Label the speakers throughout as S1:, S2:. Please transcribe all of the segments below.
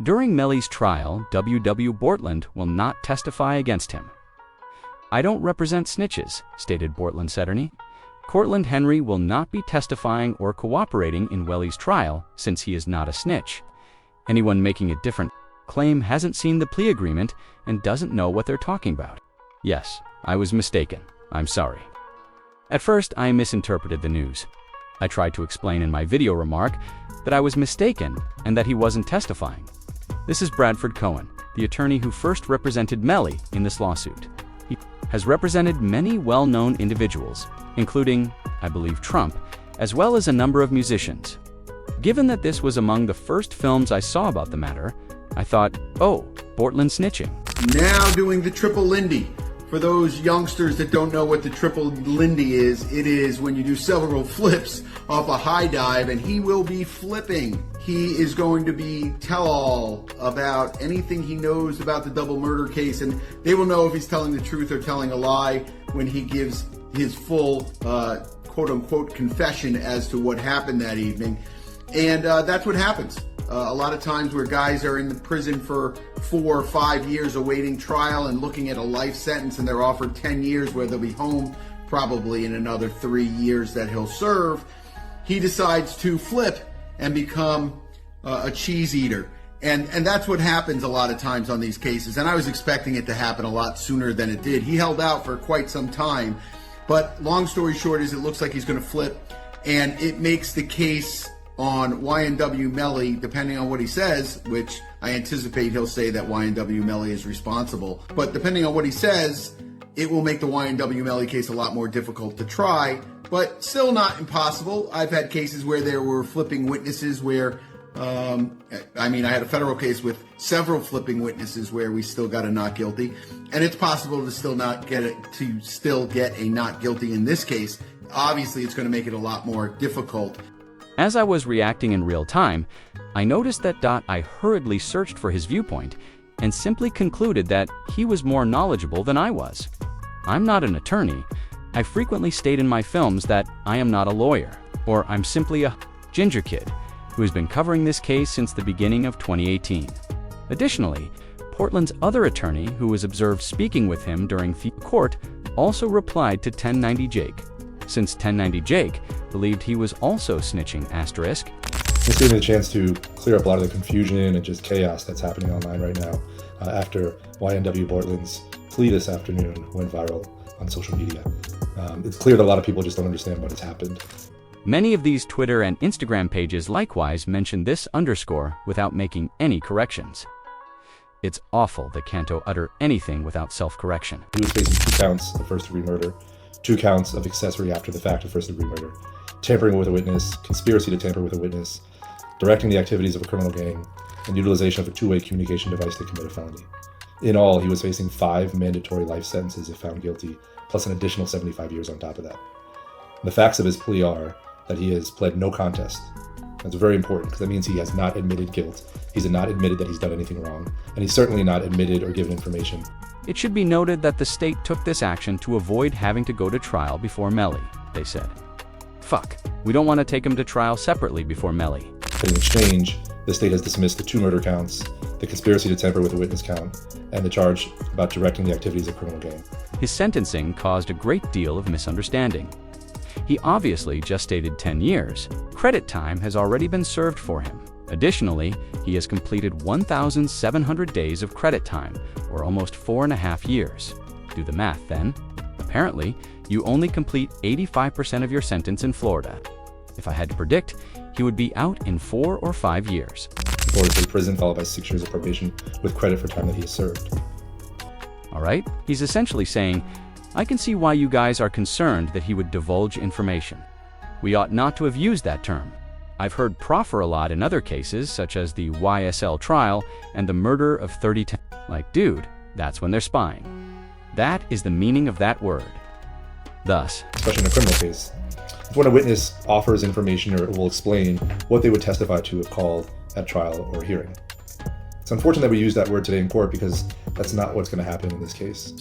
S1: During Melly's trial, YNW Bortlen will not testify against him. "I don't represent snitches," stated Bortlen's attorney. "Cortland Henry will not be testifying or cooperating in Welly's trial since he is not a snitch. Anyone making a different claim hasn't seen the plea agreement and doesn't know what they're talking about." Yes, I was mistaken. I'm sorry. At first, I misinterpreted the news. I tried to explain in my video remark that I was mistaken and that he wasn't testifying. This is Bradford Cohen, the attorney who first represented Melly in this lawsuit. He has represented many well-known individuals, including, I believe, Trump, as well as a number of musicians. Given that this was among the first films I saw about the matter, I thought, oh, Bortlen snitching.
S2: Now doing the triple Lindy. For those youngsters that don't know what the triple Lindy is, it is when you do several flips off a high dive, and he will be flipping. He is going to be tell-all about anything he knows about the double murder case, and they will know if he's telling the truth or telling a lie when he gives his full quote-unquote confession as to what happened that evening. And that's what happens. A lot of times where guys are in the prison for 4 or 5 years awaiting trial and looking at a life sentence, and they're offered 10 years where they'll be home probably in another 3 years that he'll serve, he decides to flip and become a cheese eater. And that's what happens a lot of times on these cases. And I was expecting it to happen a lot sooner than it did. He held out for quite some time. But long story short is it looks like he's going to flip. And it makes the case on YNW Melly, depending on what he says, which I anticipate he'll say that YNW Melly is responsible. But depending on what he says, it will make the YNW Melly case a lot more difficult to try, but still not impossible. I've had cases where there were flipping witnesses where, I had a federal case with several flipping witnesses where we still got a not guilty, and it's possible to still get a not guilty in this case. Obviously, it's going to make it a lot more difficult.
S1: As I was reacting in real time, I noticed that I hurriedly searched for his viewpoint and simply concluded that he was more knowledgeable than I was. I'm not an attorney. I frequently state in my films that I am not a lawyer, or I'm simply a ginger kid who has been covering this case since the beginning of 2018. Additionally, Portland's other attorney, who was observed speaking with him during the court, also replied to 1090 Jake, since 1090 Jake believed he was also snitching asterisk.
S3: This gave me the chance to clear up a lot of the confusion and just chaos that's happening online right now after YNW Bortlen's plea this afternoon went viral on social media. It's clear that a lot of people just don't understand what has happened.
S1: Many of these Twitter and Instagram pages likewise mention this underscore without making any corrections. It's awful that Canto utter anything without self-correction.
S3: He was facing 2 counts of first-degree murder, 2 counts of accessory after the fact of first-degree murder, tampering with a witness, conspiracy to tamper with a witness, directing the activities of a criminal gang, and utilization of a two-way communication device to commit a felony. In all, he was facing 5 mandatory life sentences if found guilty, plus an additional 75 years on top of that. The facts of his plea are that he has pled no contest. That's very important because that means he has not admitted guilt. He's not admitted that he's done anything wrong, and he's certainly not admitted or given information.
S1: It should be noted that the state took this action to avoid having to go to trial before Melly, they said. Fuck, we don't want to take him to trial separately before Melly.
S3: But in exchange, the state has dismissed the 2 murder counts, the conspiracy to tamper with a witness count, and the charge about directing the activities of a criminal gang.
S1: His sentencing caused a great deal of misunderstanding. He obviously just stated 10 years. Credit time has already been served for him. Additionally, he has completed 1,700 days of credit time, or almost 4.5 years. Do the math then. Apparently, you only complete 85% of your sentence in Florida. If I had to predict, he would be out in 4 or 5 years.
S3: Florida State Prison, followed by 6 years of probation with credit for time that he has served.
S1: All right, he's essentially saying, I can see why you guys are concerned that he would divulge information. We ought not to have used that term. I've heard proffer a lot in other cases, such as the YSL trial and the murder of 3010. Like, dude, that's when they're spying. That is the meaning of that word. Thus,
S3: especially in a criminal case, if when a witness offers information or will explain what they would testify to if called at trial or hearing. It's unfortunate that we use that word today in court because that's not what's going to happen in this case.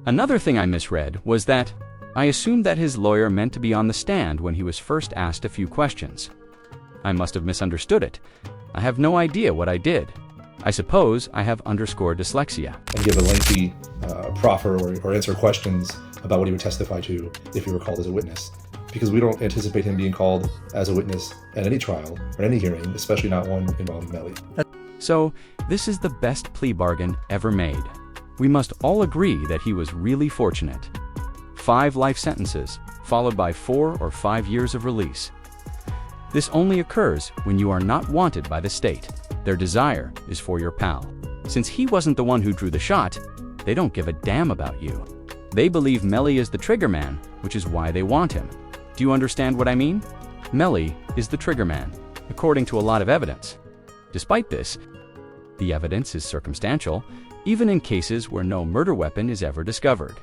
S1: Another thing I misread was that I assumed that his lawyer meant to be on the stand when he was first asked a few questions. I must have misunderstood it. I have no idea what I did. I suppose I have underscore dyslexia.
S3: And give a lengthy proffer or answer questions about what he would testify to if he were called as a witness. Because we don't anticipate him being called as a witness at any trial or any hearing, especially not one involving Melly.
S1: So, this is the best plea bargain ever made. We must all agree that he was really fortunate. 5 life sentences, followed by 4 or 5 years of release. This only occurs when you are not wanted by the state. Their desire is for your pal. Since he wasn't the one who drew the shot, they don't give a damn about you. They believe Melly is the trigger man, which is why they want him. Do you understand what I mean? Melly is the trigger man, according to a lot of evidence. Despite this, the evidence is circumstantial, even in cases where no murder weapon is ever discovered.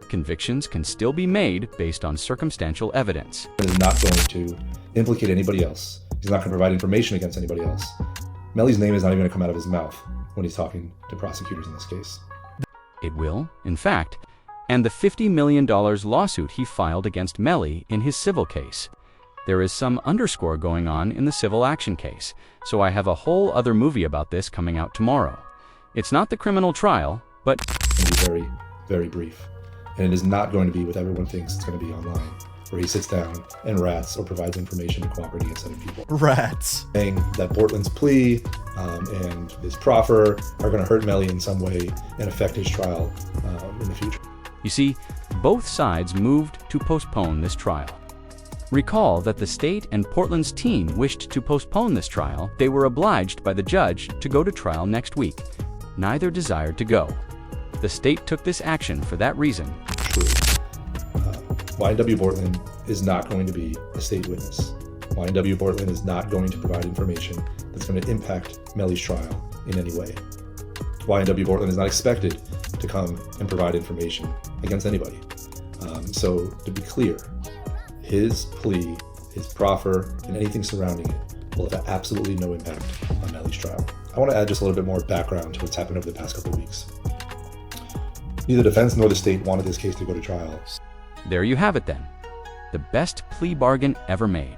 S1: Convictions can still be made based on circumstantial evidence.
S3: He is not going to implicate anybody else. He's not going to provide information against anybody else. Melly's name is not even going to come out of his mouth when he's talking to prosecutors in this case.
S1: It will, in fact, and the $50 million lawsuit he filed against Melly in his civil case. There is some underscore going on in the civil action case, so I have a whole other movie about this coming out tomorrow. It's not the criminal trial, but
S3: It'll be very, very brief. And it is not going to be what everyone thinks it's going to be online, where he sits down and rats or provides information to cooperate against other people.
S4: Rats.
S3: Saying that Bortlen's plea and his proffer are going to hurt Melly in some way and affect his trial in the future.
S1: you see, both sides moved to postpone this trial. Recall that the state and Portland's team wished to postpone this trial. They were obliged by the judge to go to trial next week. Neither desired to go. The state took this action for that reason.
S3: True. YNW Bortlen is not going to be a state witness. YNW Bortlen is not going to provide information that's going to impact Melly's trial in any way. YNW Bortlen is not expected to come and provide information against anybody. So to be clear, his plea, his proffer, and anything surrounding it will have absolutely no impact on Melly's trial. I want to add just a little bit more background to what's happened over the past couple of weeks. Neither the defense nor the state wanted this case to go to trial.
S1: There you have it then. The best plea bargain ever made.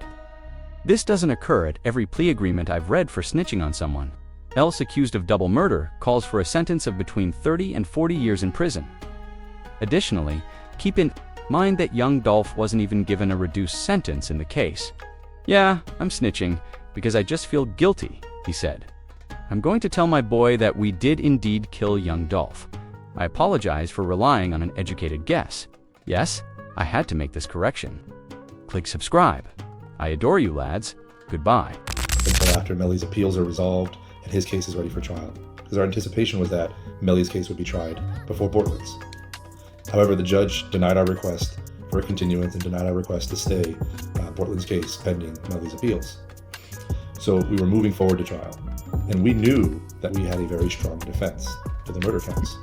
S1: This doesn't occur at every plea agreement I've read for snitching on someone. Else accused of double murder calls for a sentence of between 30 and 40 years in prison. Additionally, keep in mind that young Dolph wasn't even given a reduced sentence in the case. "Yeah, I'm snitching because I just feel guilty," he said. "I'm going to tell my boy that we did indeed kill young Dolph. I apologize for relying on an educated guess. Yes, I had to make this correction. Click subscribe. I adore you, lads. Goodbye."
S3: Until after Melly's appeals are resolved and his case is ready for trial, because our anticipation was that Melly's case would be tried before Bortlen's. However, the judge denied our request for a continuance and denied our request to stay Bortlen's case pending Melly's appeals. So we were moving forward to trial, and we knew that we had a very strong defense to the murder counts.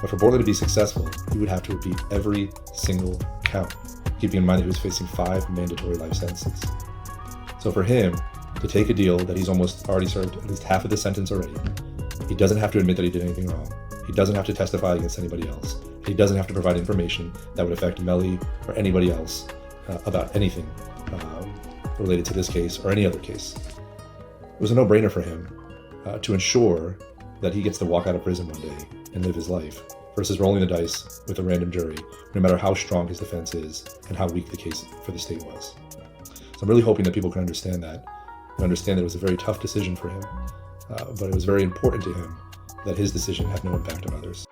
S3: But for Bortlen to be successful, he would have to repeat every single count, keeping in mind that he was facing 5 mandatory life sentences. So for him to take a deal that he's almost already served at least half of the sentence already, he doesn't have to admit that he did anything wrong. He doesn't have to testify against anybody else. He doesn't have to provide information that would affect Melly or anybody else about anything related to this case or any other case. It was a no-brainer for him to ensure that he gets to walk out of prison one day and live his life versus rolling the dice with a random jury, no matter how strong his defense is and how weak the case for the state was. So I'm really hoping that people can understand that, and understand that it was a very tough decision for him, but it was very important to him that his decision had no impact on others.